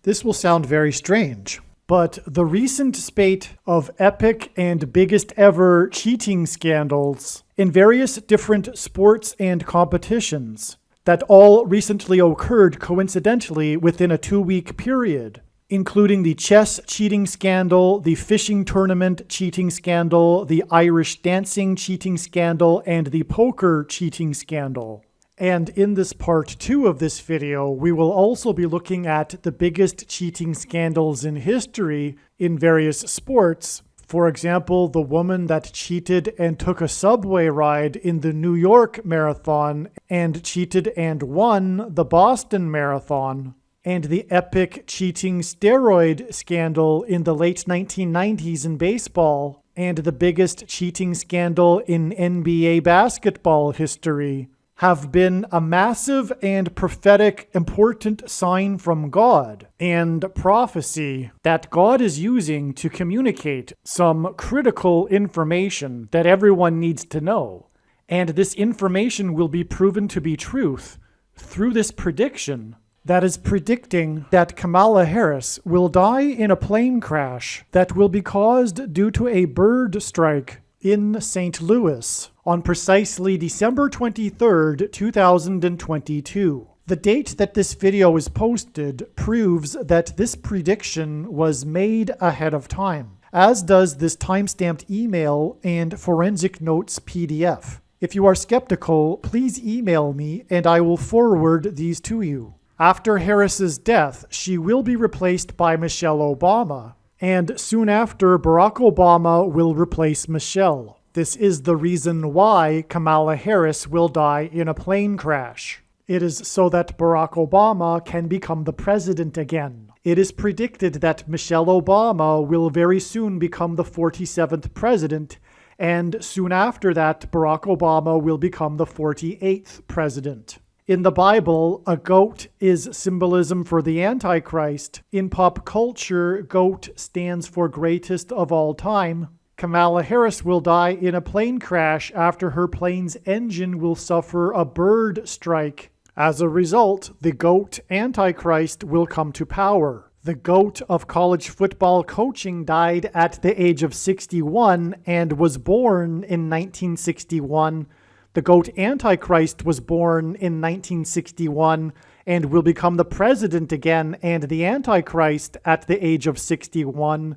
This will sound very strange, but the recent spate of epic and biggest ever cheating scandals in various different sports and competitions that all recently occurred coincidentally within a 2-week period, including the chess cheating scandal, the fishing tournament cheating scandal, the Irish dancing cheating scandal, and the poker cheating scandal. And in this part 2 of this video, we will also be looking at the biggest cheating scandals in history in various sports. For example, the woman that cheated and took a subway ride in the New York Marathon and cheated and won the Boston Marathon, and the epic cheating steroid scandal in the late 1990s in baseball, and the biggest cheating scandal in NBA basketball history, have been a massive and prophetic important sign from God and prophecy that God is using to communicate some critical information that everyone needs to know. And this information will be proven to be truth through this prediction that is predicting that Kamala Harris will die in a plane crash that will be caused due to a bird strike in St. Louis on precisely December 23rd, 2022. The date that this video is posted proves that this prediction was made ahead of time, as does this timestamped email and forensic notes PDF. If you are skeptical, please email me and I will forward these to you. After Harris's death, she will be replaced by Michelle Obama, and soon after, Barack Obama will replace Michelle. This is the reason why Kamala Harris will die in a plane crash. It is so that Barack Obama can become the president again. It is predicted that Michelle Obama will very soon become the 47th president, and soon after that, Barack Obama will become the 48th president. In the Bible, a goat is symbolism for the Antichrist. In pop culture, goat stands for greatest of all time. Kamala Harris will die in a plane crash after her plane's engine will suffer a bird strike. As a result, the GOAT Antichrist will come to power. The GOAT of college football coaching died at the age of 61 and was born in 1961. The GOAT Antichrist was born in 1961 and will become the president again and the Antichrist at the age of 61.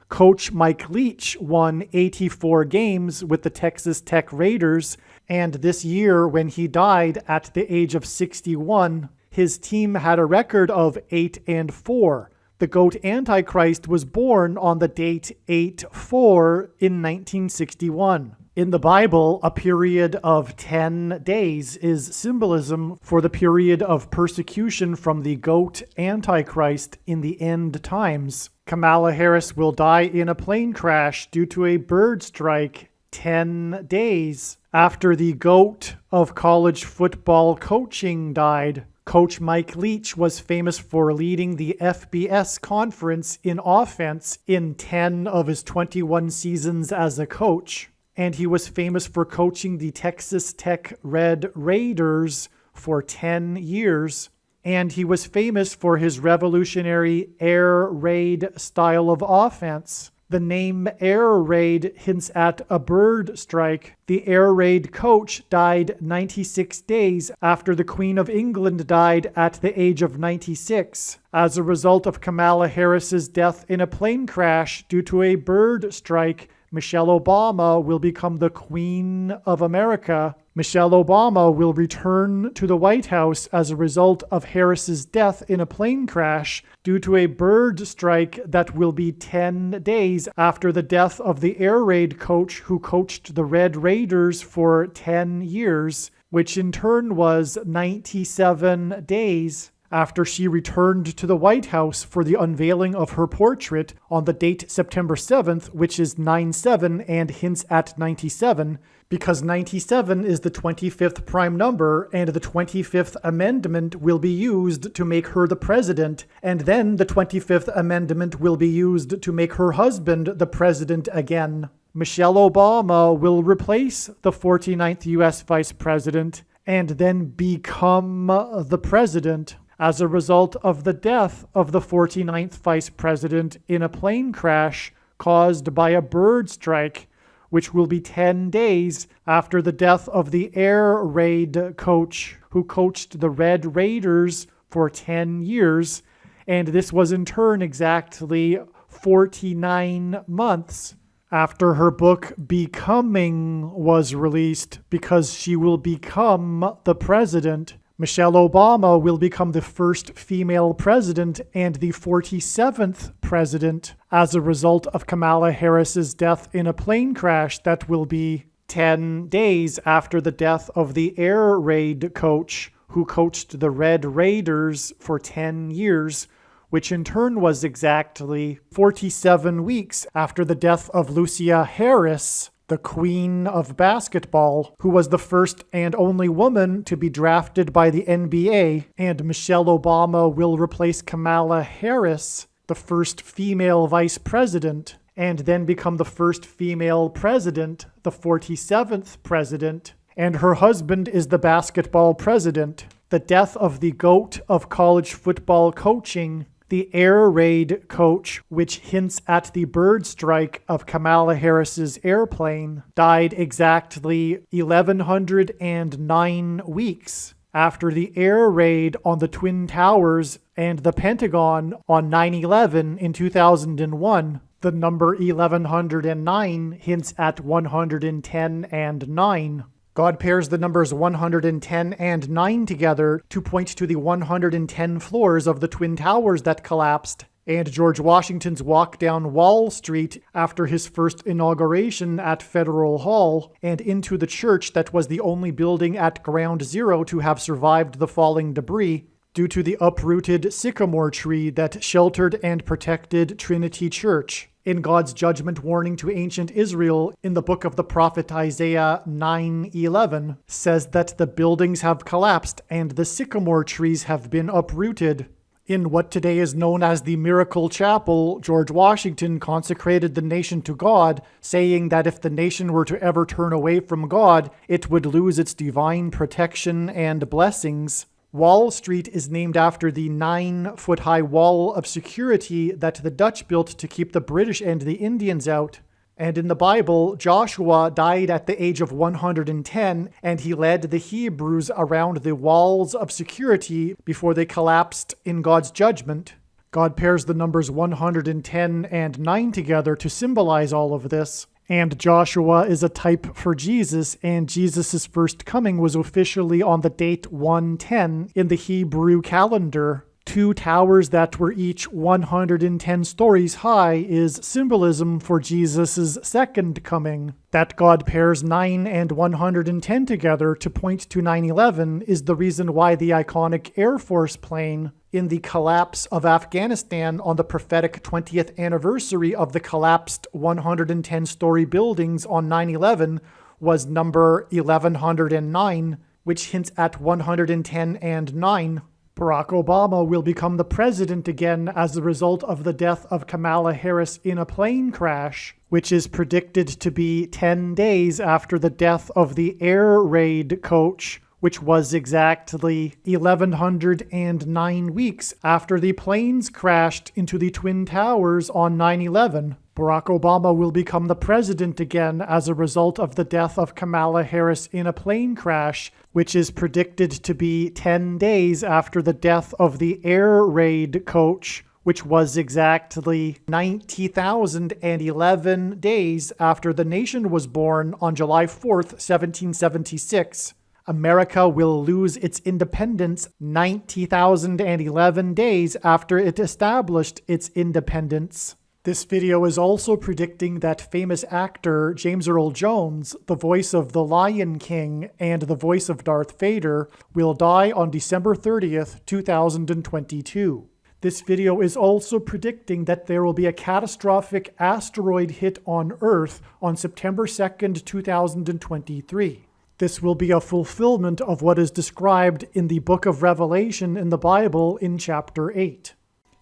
Coach Mike Leach won 84 games with the Texas Tech Raiders, and this year when he died at the age of 61, his team had a record of 8-4. The GOAT Antichrist was born on the date 8-4 in 1961. In the Bible, a period of 10 days is symbolism for the period of persecution from the GOAT Antichrist in the end times. Kamala Harris will die in a plane crash due to a bird strike 10 days after the GOAT of college football coaching died. Coach Mike Leach was famous for leading the FBS conference in offense in 10 of his 21 seasons as a coach. And he was famous for coaching the Texas Tech Red Raiders for 10 years. And he was famous for his revolutionary air raid style of offense. The name air raid hints at a bird strike. The air raid coach died 96 days after the Queen of England died at the age of 96 as a result of Kamala Harris's death in a plane crash due to a bird strike. Michelle Obama will become the Queen of America. Michelle Obama will return to the White House as a result of Harris's death in a plane crash due to a bird strike that will be 10 days after the death of the air raid coach who coached the Red Raiders for 10 years, which in turn was 97 days. After she returned to the White House for the unveiling of her portrait on the date September 7th, which is 9/7 and hints at 97, because 97 is the 25th prime number and the 25th Amendment will be used to make her the president, and then the 25th Amendment will be used to make her husband the president again. Michelle Obama will replace the 49th U.S. Vice President and then become the president. as a result of the death of the 49th Vice President in a plane crash caused by a bird strike, which will be 10 days after the death of the air raid coach who coached the Red Raiders for 10 years, and this was in turn exactly 49 months after her book Becoming was released, because she will become the president. Michelle Obama will become the first female president and the 47th president as a result of Kamala Harris's death in a plane crash that will be 10 days after the death of the air raid coach who coached the Red Raiders for 10 years, which in turn was exactly 47 weeks after the death of Lucia Harris, the queen of basketball, who was the first and only woman to be drafted by the NBA, and Michelle Obama will replace Kamala Harris, the first female vice president, and then become the first female president, the 47th president, and her husband is the basketball president. The death of the GOAT of college football coaching, the air raid coach, which hints at the bird strike of Kamala Harris's airplane, died exactly 1,109 weeks after the air raid on the Twin Towers and the Pentagon on 9/11 in 2001. The number 1,109 hints at 110 and 9. God pairs the numbers 110 and 9 together to point to the 110 floors of the Twin Towers that collapsed, and George Washington's walk down Wall Street after his first inauguration at Federal Hall, and into the church that was the only building at Ground Zero to have survived the falling debris due to the uprooted sycamore tree that sheltered and protected Trinity Church. In God's judgment warning to ancient Israel in the book of the prophet Isaiah 9:11 says that the buildings have collapsed and the sycamore trees have been uprooted. In what today is known as the Miracle Chapel, George Washington consecrated the nation to God, saying that if the nation were to ever turn away from God, it would lose its divine protection and blessings. Wall Street is named after the 9-foot-high wall of security that the Dutch built to keep the British and the Indians out. And in the Bible, Joshua died at the age of 110, and he led the Hebrews around the walls of security before they collapsed in God's judgment. God pairs the numbers 110 and 9 together to symbolize all of this. And Joshua is a type for Jesus, and Jesus' first coming was officially on the date 110 in the Hebrew calendar. 2 towers that were each 110 stories high is symbolism for Jesus' second coming. That God pairs 9 and 110 together to point to 9/11 is the reason why the iconic Air Force plane in the collapse of Afghanistan on the prophetic 20th anniversary of the collapsed 110-story buildings on 9/11 was number 1109, which hints at 110 and 9. Barack Obama will become the president again as a result of the death of Kamala Harris in a plane crash, which is predicted to be 10 days after the death of the air raid coach, which was exactly 1,109 weeks after the planes crashed into the Twin Towers on 9/11. Barack Obama will become the president again as a result of the death of Kamala Harris in a plane crash, which is predicted to be 10 days after the death of the air raid coach, which was exactly 90,011 days after the nation was born on July 4th, 1776. America will lose its independence 90,011 days after it established its independence. This video is also predicting that famous actor James Earl Jones, the voice of the Lion King and the voice of Darth Vader, will die on December 30th, 2022. This video is also predicting that there will be a catastrophic asteroid hit on Earth on September 2nd, 2023. This will be a fulfillment of what is described in the book of Revelation in the Bible in chapter 8.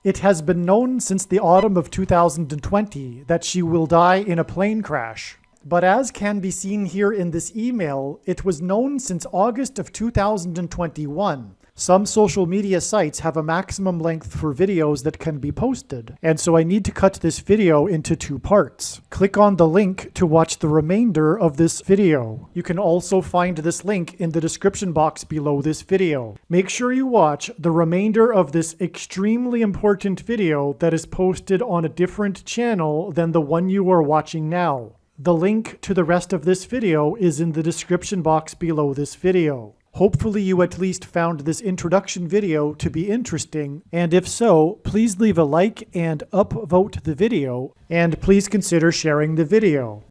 It has been known since the autumn of 2020 that she will die in a plane crash. But as can be seen here in this email, it was known since August of 2021 Some social media sites have a maximum length for videos that can be posted, and so I need to cut this video into 2 parts. Click on the link to watch the remainder of this video. You can also find this link in the description box below this video. Make sure you watch the remainder of this extremely important video that is posted on a different channel than the one you are watching now. The link to the rest of this video is in the description box below this video. Hopefully you at least found this introduction video to be interesting, and if so, please leave a like and upvote the video, and please consider sharing the video.